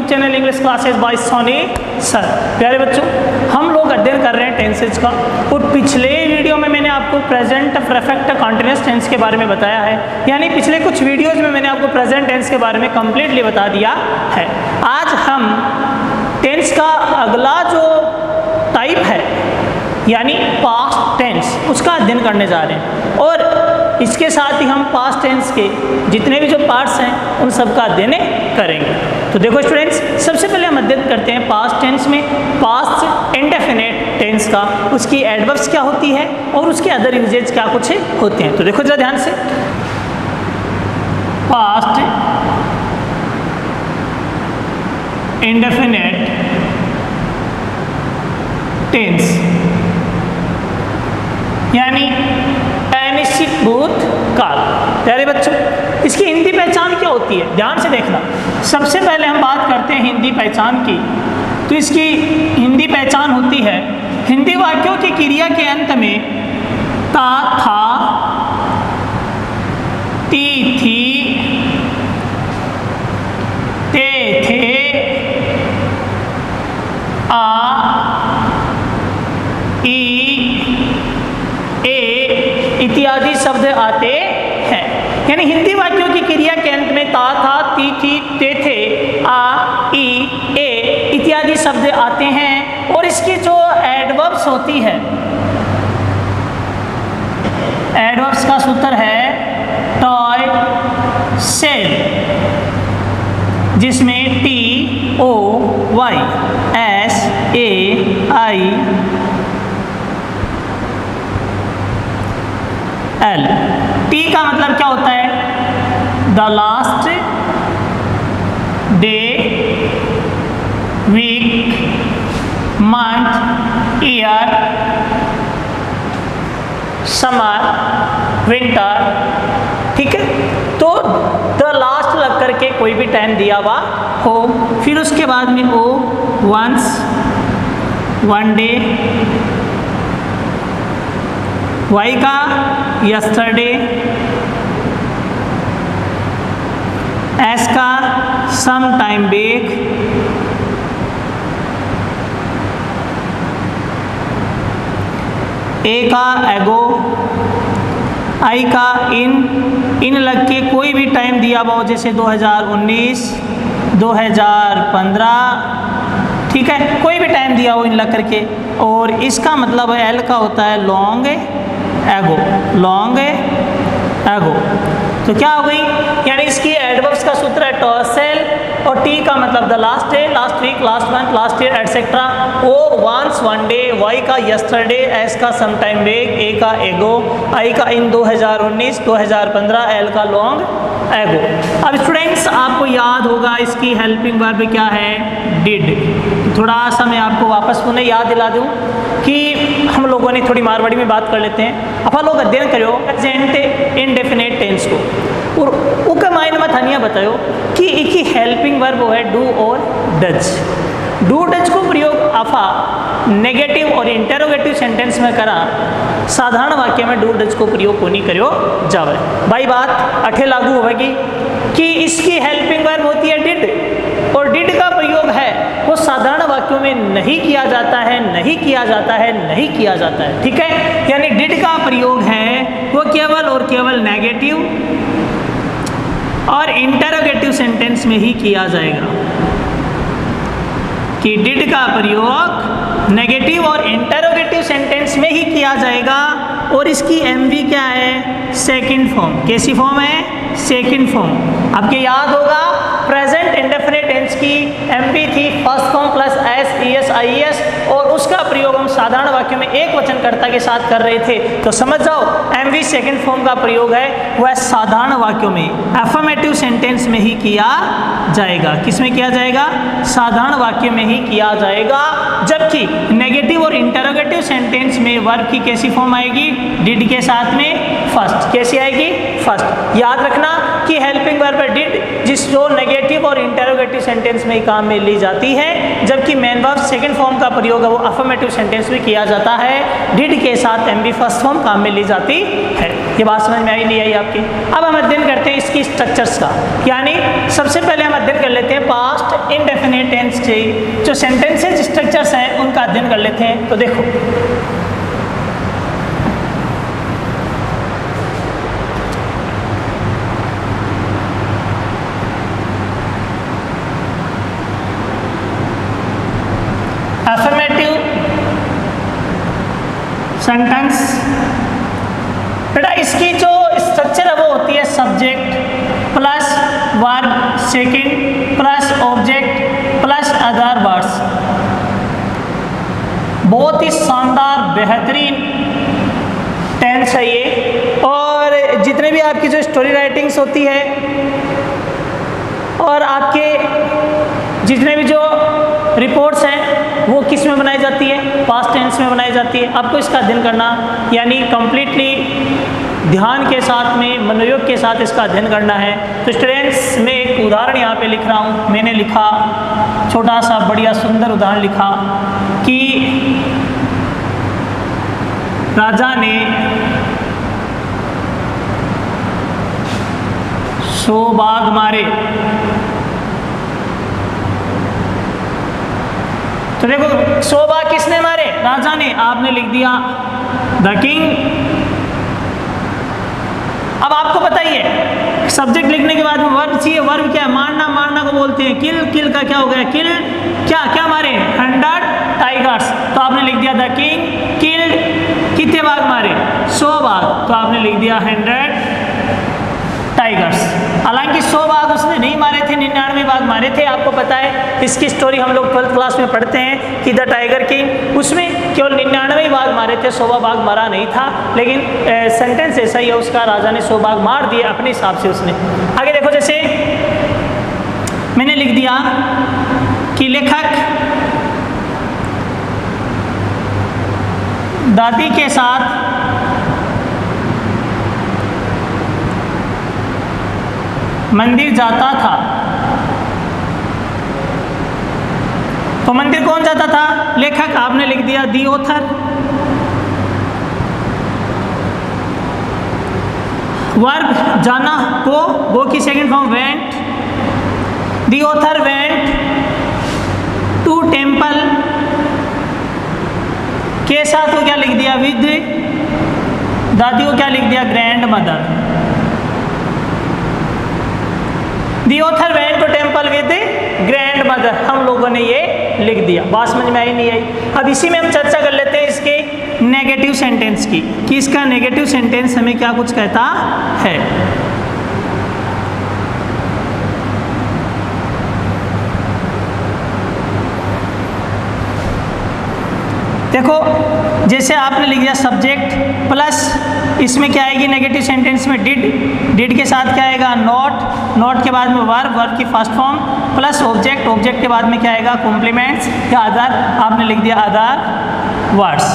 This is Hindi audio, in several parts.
Channel English classes by Soni sir. प्यारे बच्चों, हम लोग अध्ययन कर रहे हैं टेंसेज का, और पिछले वीडियो में मैंने आपको प्रेजेंट परफेक्ट कंटिन्यूअस टेंस के बारे में बताया है, यानी पिछले कुछ वीडियोज में मैंने आपको प्रेजेंट टेंस के बारे में कंप्लीटली बता दिया है। आज हम टेंस का अगला जो टाइप है यानी पास्ट टेंस, उसका अध्ययन करने जा रहे हैं, और इसके साथ ही हम पास्ट टेंस के जितने भी जो पार्ट्स हैं उन सब का अध्ययन करेंगे। तो देखो स्टूडेंट्स, सबसे पहले हम अध्ययन करते हैं पास्ट टेंस में पास्ट इंडेफिनिट टेंस का, उसकी एडवर्ब्स क्या होती है और उसके अदर यूजेज क्या कुछ होते हैं। तो देखो जरा ध्यान से, पास्ट इंडेफिनिट टेंस यानी अनिश्चित भूतकाल। प्यारे बच्चों, इसकी हिंदी पहचान क्या होती है, ध्यान से देखना। सबसे पहले हम बात करते हैं हिंदी पहचान की, तो इसकी हिंदी पहचान होती है, हिंदी वाक्यों की क्रिया के अंत में ता, था, ती, थी, ते, थे, आ, ई, ए इत्यादि शब्द आते हैं। यानी हिंदी वाक्यों की क्रिया के अंत में ता, था, ती, थी, ते, थे, आ, ई, ए इत्यादि शब्द आते हैं, और इसकी जो एडवर्ब्स होती है, एडवर्ब्स का सूत्र है टॉय, सेल, जिसमें T, O, Y, S, A, I, L. T का मतलब क्या होता है, the last day, week, month, year, summer, winter. ठीक है, तो द लास्ट लग करके कोई भी टाइम दिया हुआ हो, फिर उसके बाद में ओ, वंस, वन डे, वाई का यस्टरडे, एस का सम टाइम बैक, ए का एगो, आई का इन लग के कोई भी टाइम दिया हुआ हो, जैसे 2019, 2015, ठीक है, कोई भी टाइम दिया हो इन लग करके। और इसका मतलब है एल का होता है लॉन्ग एगो, लॉन्ग एगो। तो क्या हो गई, यानी इसकी एडवर्ब्स का सूत्र है टॉसेल, और टी का मतलब the last day, last week, last month, last year etcetera, O once, one day, Y का यस्टरडे, एस का सम टाइम बैक, ए का एगो, आई का इन 2019, 2015, एल का लॉन्ग एगो। अब स्टूडेंट्स, आपको याद होगा इसकी हेल्पिंग वर्ब क्या है, डिड। थोड़ा सा मैं आपको वापस पुनः याद दिला दूं कि हम लोगों ने थोड़ी मारवाड़ी में बात कर लेते हैं। आप लोग अध्ययन करो प्रेजेंट इंडेफिनिट टेंस को, और उसका मायने में थानिया बताओ कि एक ही हेल्पिंग वर्ब है डू और डज। डू डज को प्रयोग आफा नेगेटिव और इंटेरोगेटिव सेंटेंस में करा, साधारण वाक्य में डू डज को प्रयोग को नहीं करो जावे। भाई बात अठे लागू होगी कि इसकी हेल्पिंग वर्ब होती है डिड, और डिड का प्रयोग है वो साधारण वाक्यों में नहीं किया जाता है, नहीं किया जाता है, नहीं किया जाता है। ठीक है, यानी डिड का प्रयोग है वो केवल और केवल नेगेटिव और इंटेरोगेटिव सेंटेंस में ही किया जाएगा, कि डिड का प्रयोग नेगेटिव और इंटेरोगेटिव सेंटेंस में ही किया जाएगा। और इसकी एमवी क्या है, सेकंड फॉर्म। कैसी फॉर्म है, सेकंड फॉर्म। आपके याद होगा प्रेजेंट इंडेफिनिट टेंस की एमवी थी first form plus S, ES, IS, और उसका प्रयोग हम साधारण वाक्यों में एक वचनकर्ता के साथ कर रहे थे। तो समझ जाओ, एमवी सेकंड फॉर्म का प्रयोग है वह साधारण वाक्यों में अफर्मेटिव सेंटेंस में ही किया जाएगा। किस में किया जाएगा, साधारण वाक्य में ही किया जाएगा। जबकि नेगेटिव और इंटरोगेटिव सेंटेंस में वर्ब की कैसी फॉर्म आएगी, डिड के साथ में फर्स्ट। कैसी आएगी, फर्स्ट। याद रखना की हेल्पिंग वर्ब है डिड, जिस जो नेगेटिव और इंटेरोगेटिव सेंटेंस में काम में ली जाती है, जबकि मेन वर्ब सेकंड फॉर्म का प्रयोग है वो अफर्मेटिव सेंटेंस में किया जाता है। डिड के साथ एम बी फर्स्ट फॉर्म काम में ली जाती है। ये बात समझ में आई नहीं आई आपकी? अब हम अध्ययन करते हैं इसकी स्ट्रक्चर्स का, यानी सबसे पहले हम अध्ययन कर लेते हैं पास्ट इंडेफिनिट टेंस के जो सेंटेंसेज स्ट्रक्चर्स हैं उनका अध्ययन कर लेते हैं। तो देखो अफर्मेटिव सेंटेंस, बेटा इसकी जो स्ट्रक्चर है वो होती है subject plus verb second plus object plus other words. बहुत ही शानदार बेहतरीन टेंस है ये। और जितने भी आपकी जो स्टोरी राइटिंग्स होती है और आपके जितने भी जो रिपोर्ट्स हैं वो किस में बनाई जाती है? पास्ट टेंस में बनाई जाती है। आपको इसका अध्ययन करना यानी कंप्लीटली ध्यान के साथ में मनोयोग के साथ इसका अध्ययन करना है। तो स्टूडेंट्स मैं एक उदाहरण यहाँ पे लिख रहा हूँ। मैंने लिखा छोटा सा बढ़िया सुंदर उदाहरण लिखा कि राजा ने 100 बाघ मारे। तो देखो 100 बाघ किसने मारे? राजा ने। आपने लिख दिया द किंग। अब आपको बताइए सब्जेक्ट लिखने के बाद में वर्ब चाहिए। वर्ब क्या है? मारना। मारना को बोलते हैं किल। किल का क्या हो गया? किल क्या क्या मारे? 100 टाइगर्स। तो आपने लिख दिया द किंग किल्ड कितने बाघ मारे? 100 बाघ। तो आपने लिख दिया 100 टाइगर्स। हालांकि 100 बाघ उसने नहीं मारे थे, 99 बाघ मारे थे। आपको पता है इसकी स्टोरी हम लोग 12th क्लास में पढ़ते हैं कि द टाइगर किंग, उसमें केवल 99 बाघ मारे थे, 100वां बाघ मारा नहीं था। लेकिन सेंटेंस ऐसा ही है उसका, राजा ने 100 बाघ मार दिए अपने हिसाब से उसने। आगे देखो, जैसे मैंने लिख दिया कि लेखक दादी के साथ मंदिर जाता था। तो मंदिर कौन जाता था? लेखक। आपने लिख दिया दी ऑथर। वर्ब जाना गो की second form went. The author went to temple. के साथ को क्या लिख दिया? विद। दादी को क्या लिख दिया? Grandmother. The author went to temple with grandmother. हम लोगों ने ये लिख दिया। बात समझ में आई नहीं आई? अब इसी में हम चर्चा कर लेते हैं इसके नेगेटिव सेंटेंस की, कि इसका नेगेटिव सेंटेंस हमें क्या कुछ कहता है। देखो जैसे आपने लिख दिया सब्जेक्ट प्लस इसमें क्या आएगी नेगेटिव सेंटेंस में? डिड। डिड के साथ क्या आएगा? नॉट। नॉट के बाद में वर्ब। वर्ब की first form plus object. Object के बाद में क्या आएगा? कॉम्प्लीमेंट्स या अदर। आपने लिख दिया अदर वर्ड्स।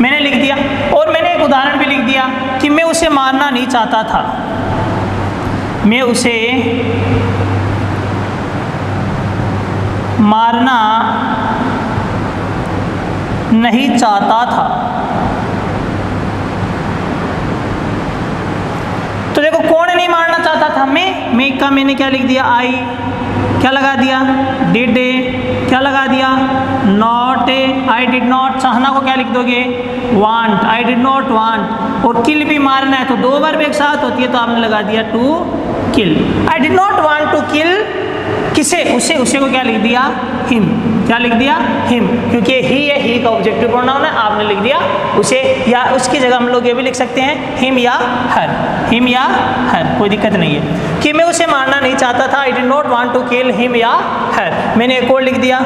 मैंने लिख दिया। और मैंने एक उदाहरण भी लिख दिया कि मैं उसे मारना नहीं चाहता था। मैं उसे मारना नहीं चाहता था। तो देखो कौन नहीं मारना चाहता था? मैं का मैंने क्या लिख दिया? आई। क्या लगा दिया? डिड। क्या लगा दिया? नॉट। I did not. चाहना को क्या लिख दोगे? Want. I did not want. और किल भी मारना है तो दो वर्ब एक साथ होती है तो आपने लगा दिया to kill. I did not want to kill किसे? उसे। उसे को क्या लिख दिया? हिम। क्या लिख दिया? हिम, क्योंकि ही है, ही का ऑब्जेक्टिव प्रोनाउन है। आपने लिख दिया उसे, या उसकी जगह हम लोग ये भी लिख सकते हैं हिम या हर। हिम या हर, कोई दिक्कत नहीं है कि मैं उसे मारना नहीं चाहता था। I did not want to kill him या हर। मैंने एक और लिख दिया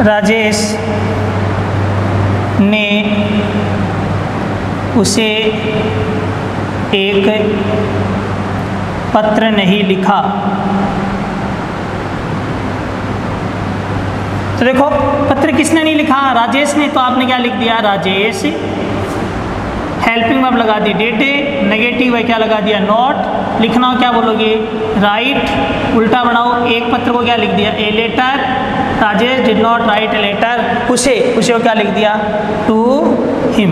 राजेश ने उसे एक पत्र नहीं लिखा। तो देखो पत्र किसने नहीं लिखा? राजेश ने। तो आपने क्या लिख दिया? राजेश हेल्पिंग वर्ब लगा दी डिड, नेगेटिव है क्या लगा दिया नॉट, लिखना हो क्या बोलोगे राइट, उल्टा बनाओ एक पत्र को क्या लिख दिया a letter, Rajesh did not write a letter, उसे को क्या लिख दिया टू हिम,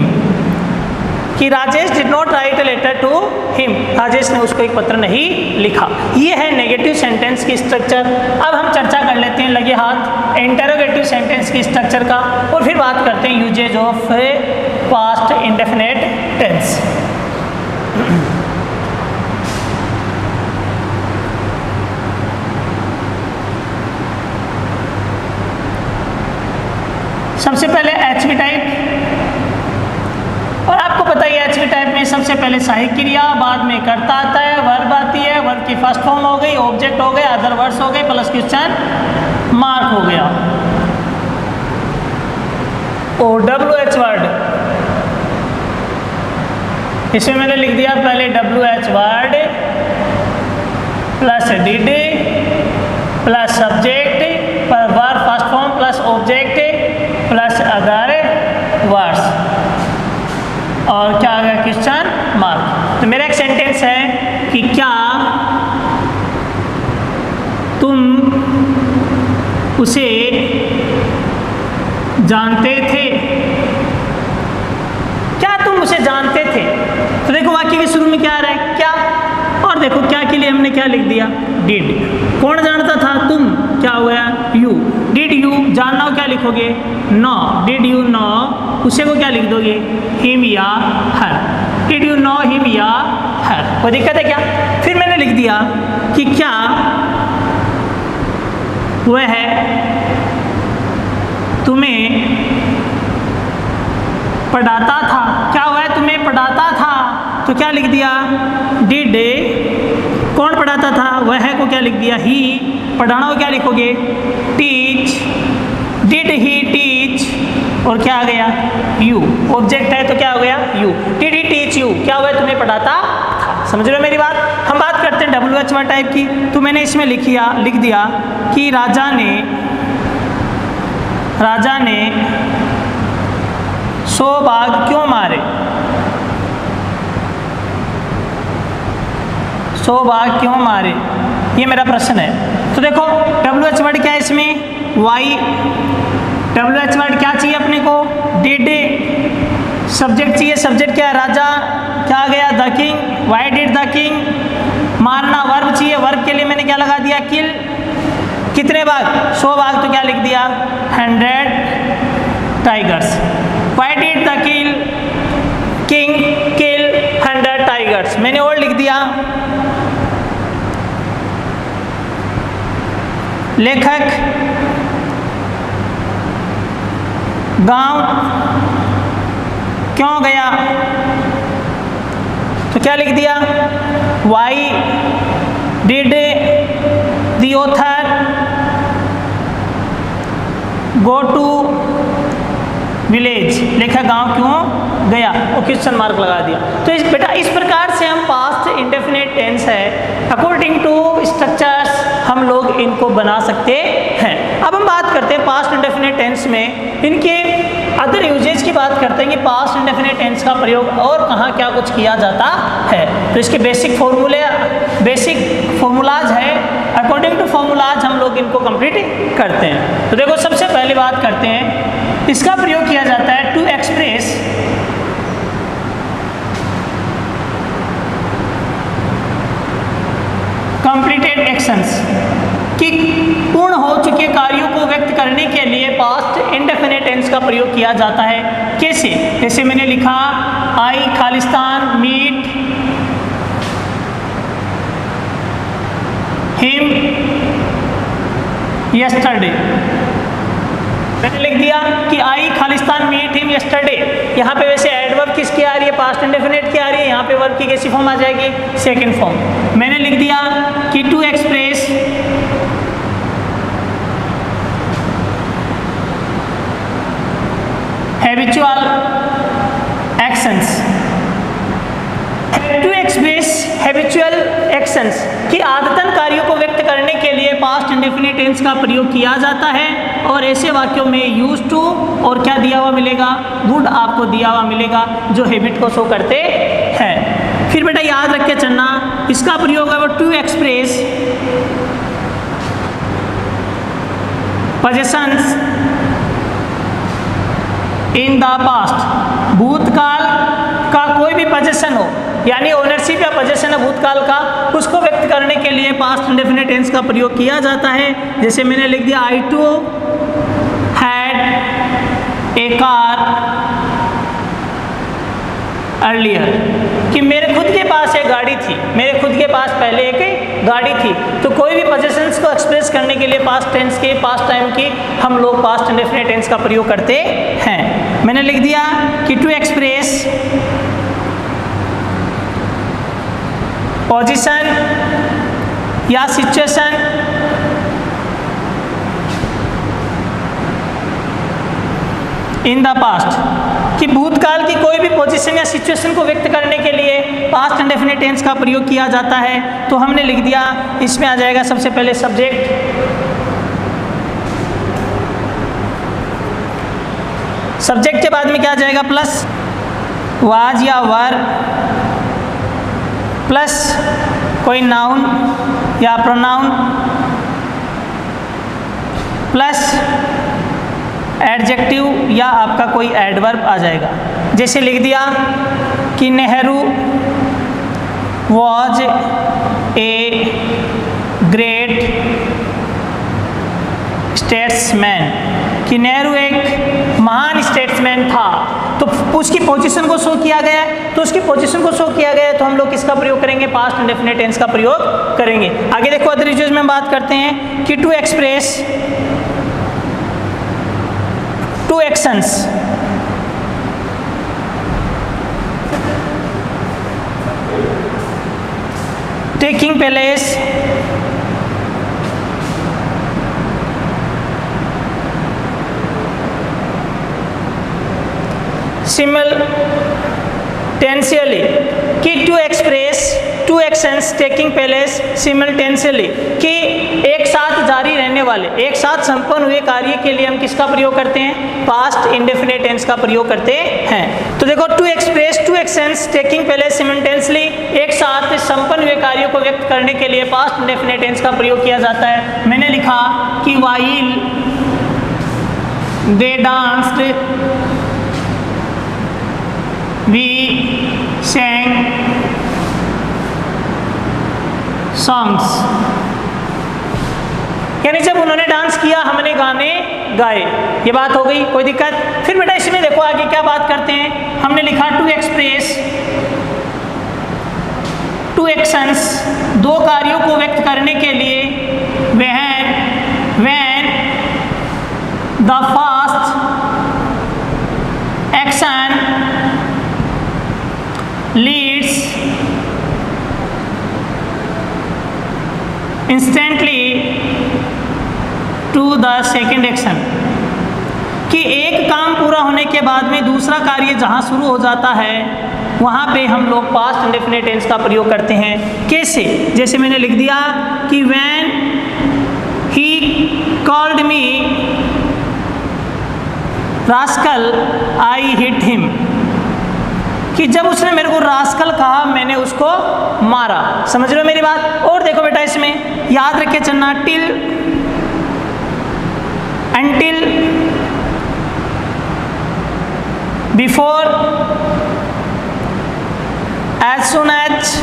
कि Rajesh did not write a letter to him, Rajesh ने उसको एक पत्र नहीं लिखा। ये है नेगेटिव सेंटेंस की स्ट्रक्चर। अब हम चर्चा कर लेते हैं लगे हाथ इंटरोगेटिव सेंटेंस की स्ट्रक्चर का, और फिर बात करते हैं usages of past indefinite tense. सबसे पहले एचवी टाइप, और आपको पता ही है एचवी टाइप में सबसे पहले सहायक क्रिया, बाद में कर्ता आता है, वर्ब आती है, वर्ब की फर्स्ट फॉर्म हो गई, ऑब्जेक्ट हो गए, अदर वर्ड्स हो गए, प्लस क्वेश्चन मार्क हो गया। और WH वर्ड, इसमें मैंने लिख दिया पहले WH word plus did plus subject पर verb first form plus object plus other words, और क्या आ गया क्वेश्चन मार्क। तो मेरा एक सेंटेंस है कि क्या तुम उसे जानते थे, क्या तुम उसे जानते थे। तो देखो वाक्य के शुरू में क्या आ रहा है क्या, और देखो क्या के लिए हमने क्या लिख दिया डिड, कौन जानता था तुम, क्या हो गया यू, डिड यू, जानना हो क्या लिखोगे नो, डिड यू नो, उसे को क्या लिख दोगे हिम या हर, डिड यू नो हिम या हर, कोई दिक्कत है क्या। फिर मैंने लिख दिया कि क्या वह तुम्हें पढ़ाता था, क्या हुआ है तुम्हें पढ़ाता था, तो क्या लिख दिया डिड, कौन पढ़ाता था वह को क्या लिख दिया ही, पढ़ाना हो क्या लिखोगे टीच, डिड ही टीच, और क्या आ गया यू, ऑब्जेक्ट है तो क्या हो गया you, did he teach you, क्या हुआ तुम्हें पढ़ाता था। समझ रहे हो मेरी बात। हम बात करते हैं WH वर्ड टाइप की, तो मैंने इसमें लिख दिया कि राजा ने 100 बाघ क्यों मारे, 100 बाघ क्यों मारे, ये मेरा प्रश्न है। तो देखो WH वर्ड क्या है इसमें वाई, WH वर्ड क्या चाहिए अपने को डिड, सब्जेक्ट चाहिए, सब्जेक्ट क्या है राजा, क्या आ गया the king, Y did the king, मारना वर्ब चाहिए, वर्ब के लिए मैंने क्या लगा दिया किल, कितने बाघ 100 बाघ, तो क्या लिख दिया 100 tigers, Y did the king kill 100 tigers, मैंने और लिख दिया लेखक गांव क्यों गया, तो क्या लिख दिया why did the author go to village, लेखक गांव क्यों गया, वो क्वेश्चन मार्क लगा दिया। तो इस प्रकार से हम पास्ट इंडेफिनिट टेंस है अकॉर्डिंग टू स्ट्रक्चर्स हम लोग इनको बना सकते हैं। अब हम बात करते हैं पास्ट इंडेफिनिट टेंस में इनके अदर यूजेज की बात करते हैं कि पास्ट इंडेफिनिट टेंस का प्रयोग और कहाँ क्या कुछ किया जाता है। तो इसके बेसिक फॉर्मूलाज है, अकॉर्डिंग टू फॉर्मूलाज हम लोग इनको कंप्लीट करते हैं। तो देखो सबसे पहले बात करते हैं, इसका प्रयोग किया जाता है टू एक्सप्रेस कंप्लीटेड एक्शंस, कि पूर्ण हो चुके कार्यों को व्यक्त करने के लिए पास्ट इंडेफिनिट टेंस का प्रयोग किया जाता है। कैसे, जैसे मैंने लिखा आई खालिस्तान मीट हिम यस्टरडे, मैंने लिख दिया कि आई खालिस्तान मीट हिम यस्टरडे। यहाँ पे वैसे एडवर्ब किसकी आ रही है, पास्ट इंडेफिनिट की आ रही है, यहाँ पे वर्ब की कैसी फॉर्म आ जाएगी, सेकंड फॉर्म। मैंने लिख दिया कि to express habitual actions, to express habitual actions, कि आदतन कार्यों को व्यक्त करने के लिए पास्ट इंडेफिनिट टेंस का प्रयोग किया जाता है और ऐसे वाक्यों में यूज टू और क्या दिया हुआ मिलेगा, वुड आपको दिया हुआ मिलेगा जो हैबिट को शो करते हैं। फिर बेटा याद रख के चलना, इसका प्रयोग है वो to express positions in the past. भूतकाल का कोई भी पोजीशन हो, यानी ओनरशिप या पोजीशन है भूतकाल का, उसको व्यक्त करने के लिए पास्ट इंडेफिनिट टेंस का प्रयोग किया जाता है। जैसे मैंने लिख दिया I too had a car earlier, कि मेरे खुद के पास एक गाड़ी थी, मेरे खुद के पास पहले एक गाड़ी थी। तो कोई भी पोजीशंस को एक्सप्रेस करने के लिए पास्ट टेंस के, पास्ट टाइम की हम लोग पास्ट इंडेफिनिट टेंस का प्रयोग करते हैं। मैंने लिख दिया कि टू एक्सप्रेस पोजीशन या सिचुएशन इन द पास्ट, कि भूतकाल की कोई भी पोजीशन या सिचुएशन को व्यक्त करने के लिए पास्ट इंडेफिनिट टेंस का प्रयोग किया जाता है। तो हमने लिख दिया, इसमें आ जाएगा सबसे पहले सब्जेक्ट, सब्जेक्ट के बाद में क्या आ जाएगा प्लस वाज या वर, प्लस कोई नाउन या प्रोनाउन, प्लस एडजेक्टिव या आपका कोई एडवर्ब आ जाएगा। जैसे लिख दिया कि Nehru was a great statesman, कि नेहरू एक महान स्टेट्समैन था। तो उसकी पोजीशन को शो किया गया है, तो उसकी पोजीशन को शो किया गया है तो हम लोग किसका प्रयोग करेंगे, पास्ट इंडेफिनिट टेंस का प्रयोग करेंगे। आगे देखो अदर यूजेस में बात करते हैं कि to express two actions, taking place simultaneously, कि to express two actions taking place simultaneously, कि एक साथ जारी रहने वाले, एक साथ संपन्न हुए कार्य के लिए हम किसका प्रयोग करते हैं, पास्ट इंडेफिनिट टेंस का प्रयोग करते हैं। तो देखो to express two actions taking place simultaneously, एक साथ संपन्न हुए कार्यों को व्यक्त करने के लिए पास्ट इंडेफिनिट टेंस का प्रयोग किया जाता है। मैंने लिखा कि while they danced we sang songs, यानी जब उन्होंने डांस किया हमने गाने गाए, ये बात हो गई, कोई दिक्कत। फिर बेटा इसमें देखो आगे क्या बात करते हैं, हमने लिखा टू एक्सप्रेस टू एक्शंस, दो कार्यों को व्यक्त करने के लिए when the first action leads instantly to the second action, कि एक काम पूरा होने के बाद में दूसरा कार्य जहाँ शुरू हो जाता है वहाँ पे हम लोग पास्ट इंडेफिनिट टेंस का प्रयोग करते हैं। कैसे, जैसे मैंने लिख दिया कि when he called me rascal I hit him, कि जब उसने मेरे को रास्कल कहा मैंने उसको मारा। समझ रहे हो मेरी बात। और देखो बेटा इसमें याद रख के चलना, till until before as soon as,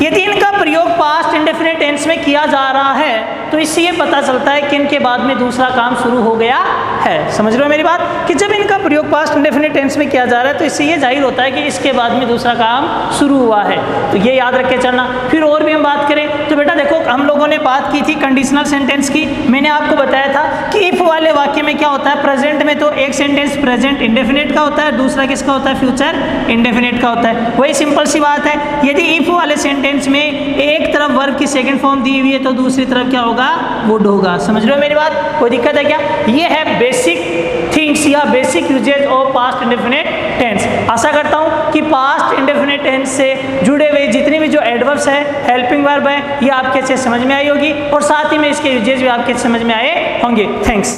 यदि इनका प्रयोग पास्ट इंडेफिनिट टेंस में किया जा रहा है तो इससे ये पता चलता है कि इनके बाद में दूसरा काम शुरू हो गया है। समझ रहे हो मेरी बात, कि जब इनका प्रयोग पास्ट इंडेफिनिट टेंस में किया जा रहा है तो इससे ये जाहिर होता है कि इसके बाद में दूसरा काम शुरू हुआ है। तो ये याद रख के चलना। फिर और भी हम बात करें तो बेटा देखो हम लोगों ने बात की थी कंडीशनल सेंटेंस की। मैंने आपको बताया था कि इफ वाले वाक्य में क्या होता है, प्रेजेंट में तो एक सेंटेंस प्रेजेंट इंडेफिनिट का होता है, दूसरा किसका होता है, फ्यूचर इंडेफिनिट का होता है। वही सिंपल सी बात है, यदि इफ वाले सेंटेंस में एक तरफ वर्ब की सेकंड फॉर्म दी हुई है तो दूसरी तरफ क्या होगा, वुड होगा। समझ रहे हो मेरी बात, कोई दिक्कत है क्या। ये है बेसिक थिंग्स या basic usages of past indefinite tense. आशा करता हूँ कि पास्ट इंडेफिनिट टेंस से जुड़े हुए जितने भी जो एडवर्ब्स है, हेल्पिंग वर्ब है, ये आपके अच्छे समझ में आई होगी और साथ ही में इसके यूजेज भी आपके समझ में आए होंगे। थैंक्स।